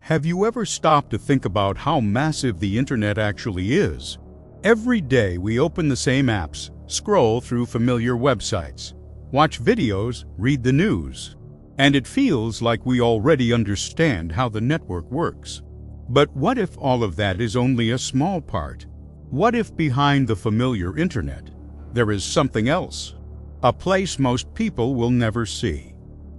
Have you ever stopped to think about how massive the internet actually is? Every day we open the same apps, scroll through familiar websites, watch videos, read the news, and it feels like we already understand how the network works. But what if all of that is only a small part? What if behind the familiar internet, there is something else? A place most people will never see.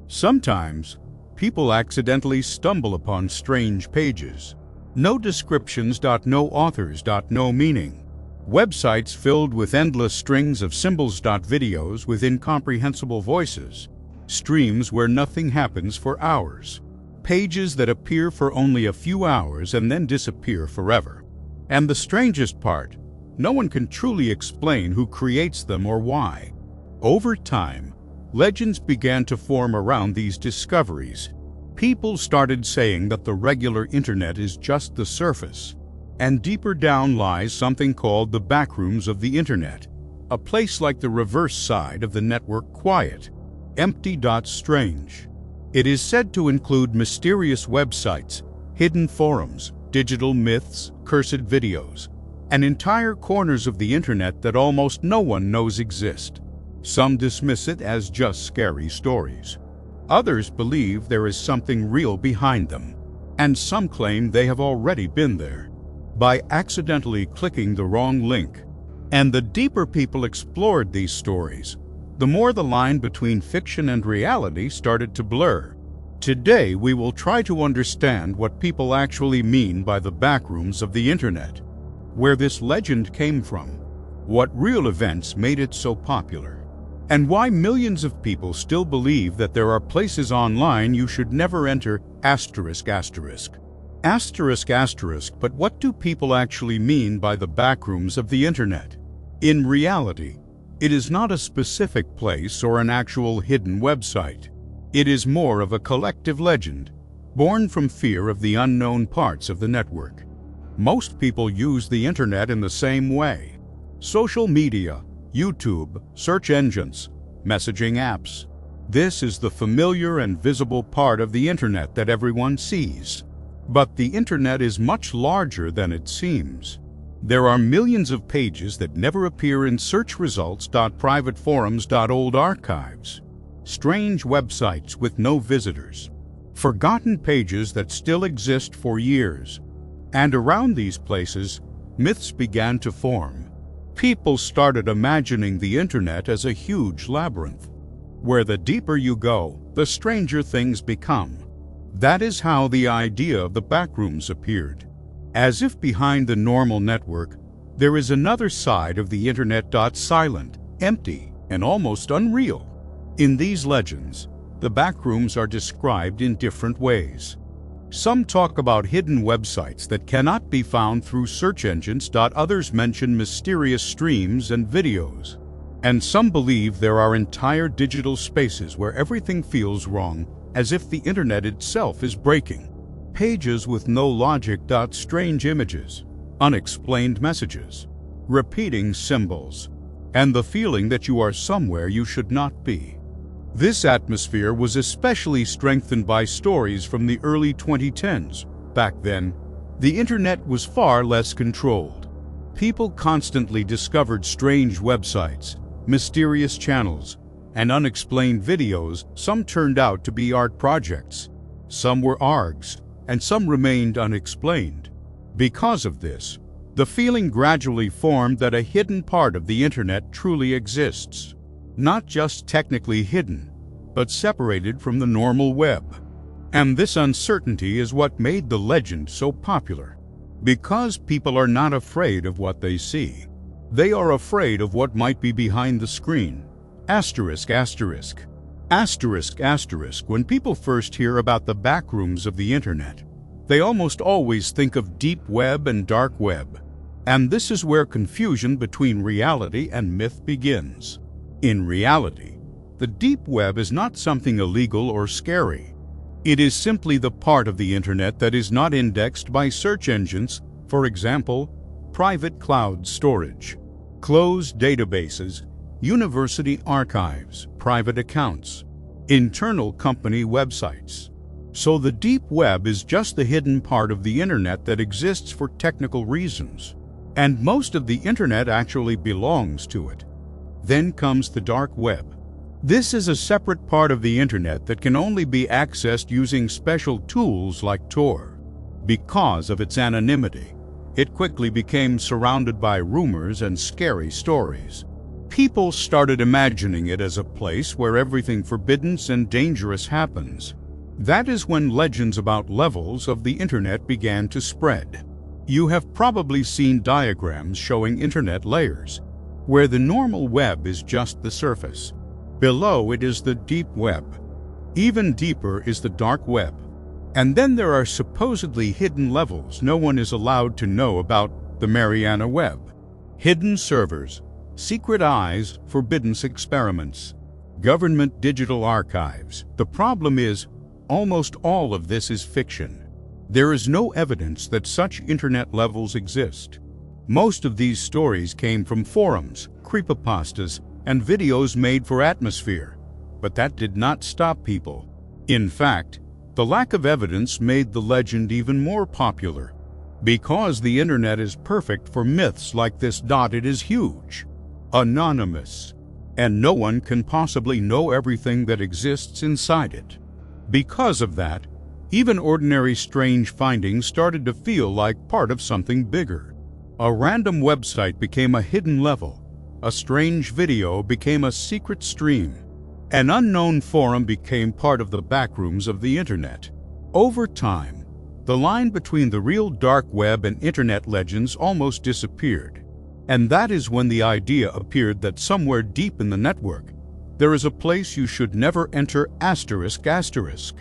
Sometimes, people accidentally stumble upon strange pages. No descriptions, no authors, no meaning. Websites filled with endless strings of symbols, videos with incomprehensible voices. Streams where nothing happens for hours. Pages that appear for only a few hours and then disappear forever. And the strangest part, no one can truly explain who creates them or why. Over time, legends began to form around these discoveries. People started saying that the regular internet is just the surface, and deeper down lies something called the backrooms of the internet, a place like the reverse side of the network, quiet, empty, strange. It is said to include mysterious websites, hidden forums, digital myths, cursed videos, and entire corners of the internet that almost no one knows exist. Some dismiss it as just scary stories. Others believe there is something real behind them, and some claim they have already been there by accidentally clicking the wrong link. And the deeper people explored these stories, the more the line between fiction and reality started to blur. Today, we will try to understand what people actually mean by the backrooms of the internet, where this legend came from, what real events made it so popular, and why millions of people still believe that there are places online you should never enter, ****. But what do people actually mean by the backrooms of the internet? In reality, it is not a specific place or an actual hidden website. It is more of a collective legend, born from fear of the unknown parts of the network. Most people use the internet in the same way: social media, YouTube, search engines, messaging apps. This is the familiar and visible part of the internet that everyone sees. But the internet is much larger than it seems. There are millions of pages that never appear in search results, private forums, old archives, strange websites with no visitors, forgotten pages that still exist for years. And around these places, myths began to form. People started imagining the internet as a huge labyrinth, where the deeper you go, the stranger things become. That is how the idea of the backrooms appeared. As if behind the normal network, there is another side of the internet, silent, empty, and almost unreal. In these legends, the backrooms are described in different ways. Some talk about hidden websites that cannot be found through search engines. Others mention mysterious streams and videos. And some believe there are entire digital spaces where everything feels wrong, as if the internet itself is breaking. Pages with no logic. Strange images, unexplained messages, repeating symbols, and the feeling that you are somewhere you should not be. This atmosphere was especially strengthened by stories from the early 2010s. Back then, the internet was far less controlled. People constantly discovered strange websites, mysterious channels, and unexplained videos. Some turned out to be art projects, some were ARGs, and some remained unexplained. Because of this, the feeling gradually formed that a hidden part of the internet truly exists. Not just technically hidden, but separated from the normal web. And this uncertainty is what made the legend so popular. Because people are not afraid of what they see. They are afraid of what might be behind the screen. When people first hear about the backrooms of the internet, they almost always think of deep web and dark web. And this is where confusion between reality and myth begins. In reality, the deep web is not something illegal or scary. It is simply the part of the internet that is not indexed by search engines, for example, private cloud storage, closed databases, university archives, private accounts, internal company websites. So the deep web is just the hidden part of the internet that exists for technical reasons. And most of the internet actually belongs to it. Then comes the dark web. This is a separate part of the internet that can only be accessed using special tools like Tor. Because of its anonymity, it quickly became surrounded by rumors and scary stories. People started imagining it as a place where everything forbidden and dangerous happens. That is when legends about levels of the internet began to spread. You have probably seen diagrams showing internet layers, where the normal web is just the surface. Below it is the deep web. Even deeper is the dark web. And then there are supposedly hidden levels no one is allowed to know about: the Mariana Web. Hidden servers, secret eyes, forbidden experiments, government digital archives. The problem is, almost all of this is fiction. There is no evidence that such internet levels exist. Most of these stories came from forums, creepypastas, and videos made for atmosphere, but that did not stop people. In fact, the lack of evidence made the legend even more popular. Because the internet is perfect for myths like this. It is huge, anonymous, and no one can possibly know everything that exists inside it. Because of that, even ordinary strange findings started to feel like part of something bigger. A random website became a hidden level. A strange video became a secret stream. An unknown forum became part of the backrooms of the internet. Over time, the line between the real dark web and internet legends almost disappeared. And that is when the idea appeared that somewhere deep in the network, there is a place you should never enter ****.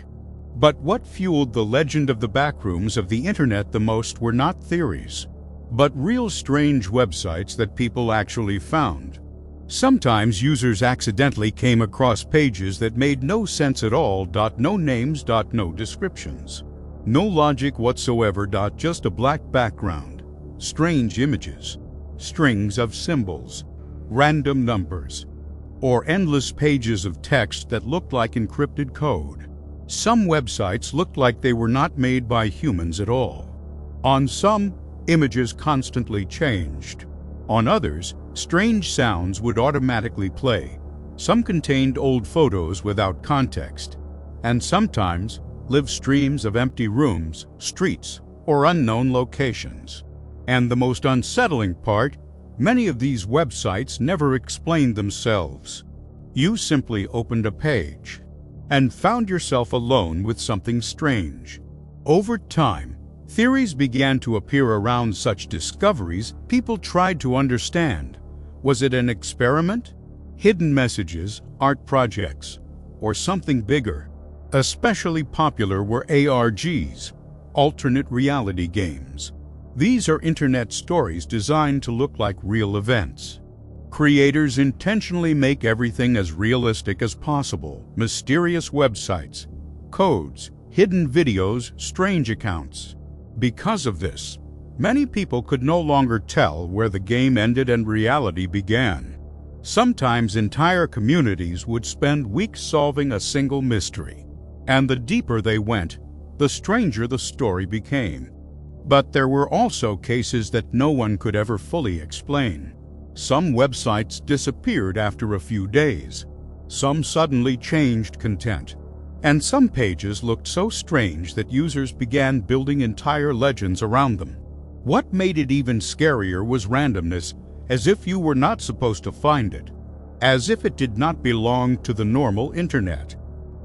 But what fueled the legend of the backrooms of the internet the most were not theories, but real strange websites that people actually found. Sometimes users accidentally came across pages that made no sense at all. No names, no descriptions, no logic whatsoever. Just a black background, strange images, strings of symbols, random numbers, or endless pages of text that looked like encrypted code. Some websites looked like they were not made by humans at all. On some, images constantly changed. On others, strange sounds would automatically play. Some contained old photos without context, and sometimes live streams of empty rooms, streets, or unknown locations. And the most unsettling part, many of these websites never explained themselves. You simply opened a page and found yourself alone with something strange. Over time, theories began to appear around such discoveries. People tried to understand. Was it an experiment, hidden messages, art projects, or something bigger? Especially popular were ARGs, alternate reality games. These are internet stories designed to look like real events. Creators intentionally make everything as realistic as possible. Mysterious websites, codes, hidden videos, strange accounts. Because of this, many people could no longer tell where the game ended and reality began. Sometimes entire communities would spend weeks solving a single mystery. And the deeper they went, the stranger the story became. But there were also cases that no one could ever fully explain. Some websites disappeared after a few days. Some suddenly changed content. And some pages looked so strange that users began building entire legends around them. What made it even scarier was randomness, as if you were not supposed to find it, as if it did not belong to the normal internet.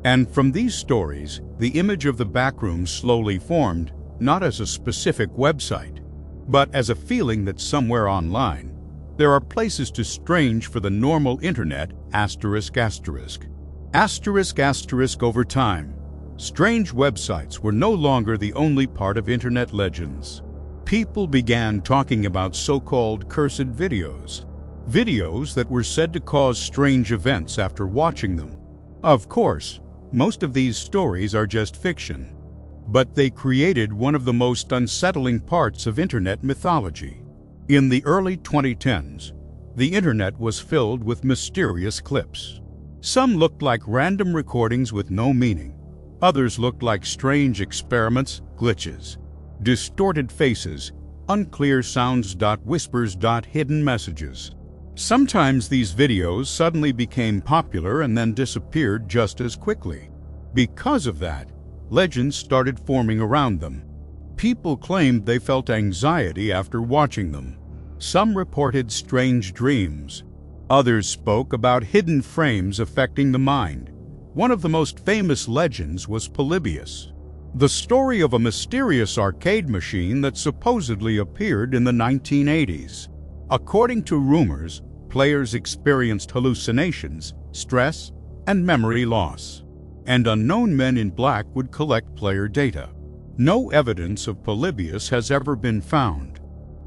And from these stories, the image of the backrooms slowly formed, not as a specific website, but as a feeling that somewhere online, there are places too strange for the normal internet. Over time, strange websites were no longer the only part of internet legends. People began talking about so-called cursed videos, videos that were said to cause strange events after watching them. Of course, most of these stories are just fiction, but they created one of the most unsettling parts of internet mythology. In the early 2010s, the internet was filled with mysterious clips. Some looked like random recordings with no meaning. Others looked like strange experiments, glitches, distorted faces, unclear sounds, whispers, hidden messages. Sometimes these videos suddenly became popular and then disappeared just as quickly. Because of that, legends started forming around them. People claimed they felt anxiety after watching them. Some reported strange dreams. Others spoke about hidden frames affecting the mind. One of the most famous legends was Polybius, the story of a mysterious arcade machine that supposedly appeared in the 1980s. According to rumors, players experienced hallucinations, stress, and memory loss, and unknown men in black would collect player data. No evidence of Polybius has ever been found,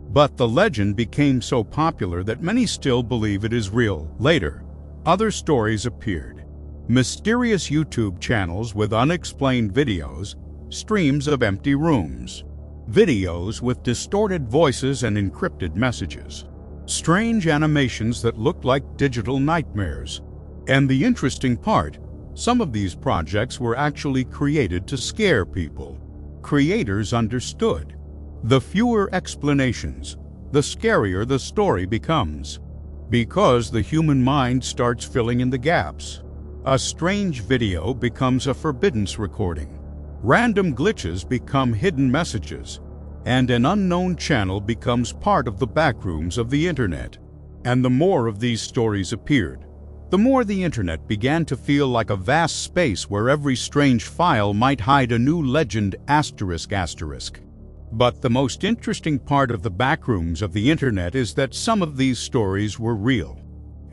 but the legend became so popular that many still believe it is real. Later, other stories appeared. Mysterious YouTube channels with unexplained videos, streams of empty rooms, videos with distorted voices and encrypted messages, strange animations that looked like digital nightmares. And the interesting part, some of these projects were actually created to scare people. Creators understood. The fewer explanations, the scarier the story becomes, because the human mind starts filling in the gaps. A strange video becomes a forbidden recording. Random glitches become hidden messages, and an unknown channel becomes part of the backrooms of the internet. And the more of these stories appeared, the more the internet began to feel like a vast space where every strange file might hide a new legend ***. But the most interesting part of the backrooms of the internet is that some of these stories were real.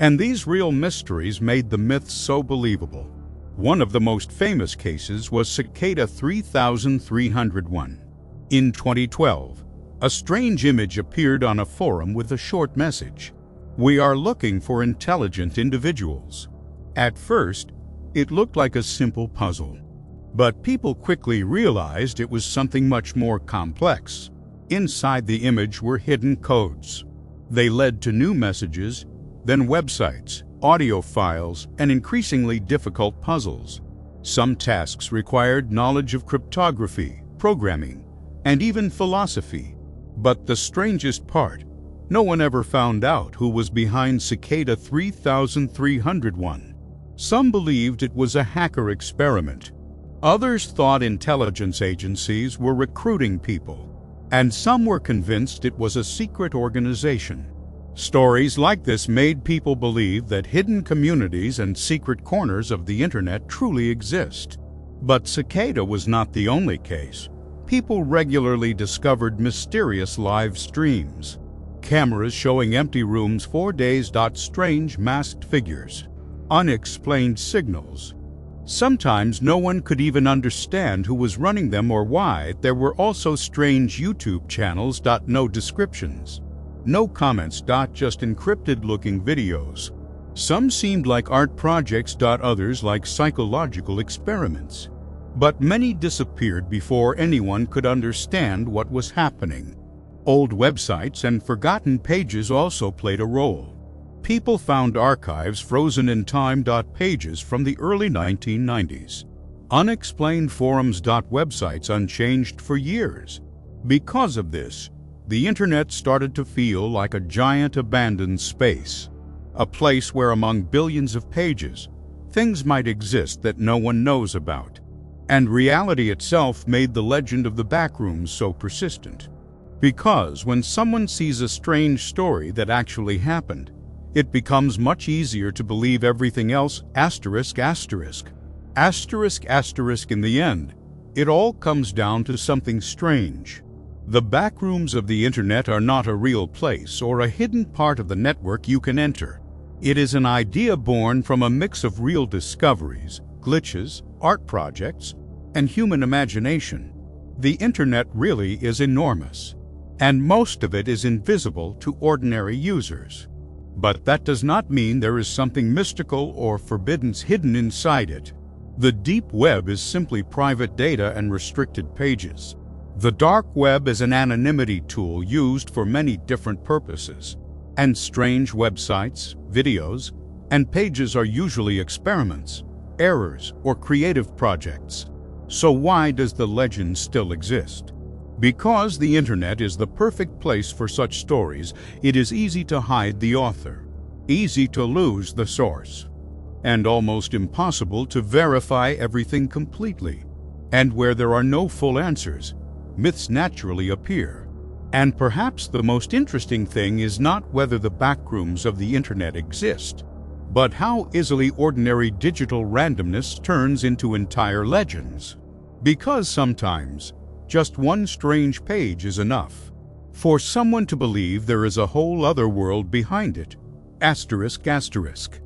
And these real mysteries made the myths so believable. One of the most famous cases was Cicada 3301. In 2012, a strange image appeared on a forum with a short message: "We are looking for intelligent individuals." At first, it looked like a simple puzzle, but people quickly realized it was something much more complex. Inside the image were hidden codes. They led to new messages, then websites, audio files, and increasingly difficult puzzles. Some tasks required knowledge of cryptography, programming, and even philosophy. But the strangest part, no one ever found out who was behind Cicada 3301. Some believed it was a hacker experiment. Others thought intelligence agencies were recruiting people, and some were convinced it was a secret organization. Stories like this made people believe that hidden communities and secret corners of the internet truly exist. But Cicada was not the only case. People regularly discovered mysterious live streams, cameras showing empty rooms for days, strange masked figures, unexplained signals. Sometimes no one could even understand who was running them or why. There were also strange YouTube channels, no descriptions, no comments, just encrypted-looking videos. Some seemed like art projects, others like psychological experiments. But many disappeared before anyone could understand what was happening. Old websites and forgotten pages also played a role. People found archives frozen in time, pages from the early 1990s. Unexplained forums, websites unchanged for years. Because of this, the internet started to feel like a giant abandoned space, a place where among billions of pages, things might exist that no one knows about. And reality itself made the legend of the backrooms so persistent. Because when someone sees a strange story that actually happened, it becomes much easier to believe everything else, ****. In the end, it all comes down to something strange. The backrooms of the internet are not a real place or a hidden part of the network you can enter. It is an idea born from a mix of real discoveries, glitches, art projects, and human imagination. The internet really is enormous, and most of it is invisible to ordinary users. But that does not mean there is something mystical or forbidden hidden inside it. The deep web is simply private data and restricted pages. The dark web is an anonymity tool used for many different purposes, and strange websites, videos, and pages are usually experiments, errors, or creative projects. So why does the legend still exist? Because the internet is the perfect place for such stories, it is easy to hide the author, easy to lose the source, and almost impossible to verify everything completely. And where there are no full answers, myths naturally appear. And perhaps the most interesting thing is not whether the backrooms of the internet exist, but how easily ordinary digital randomness turns into entire legends. Because sometimes, just one strange page is enough for someone to believe there is a whole other world behind it. Asterisk, asterisk.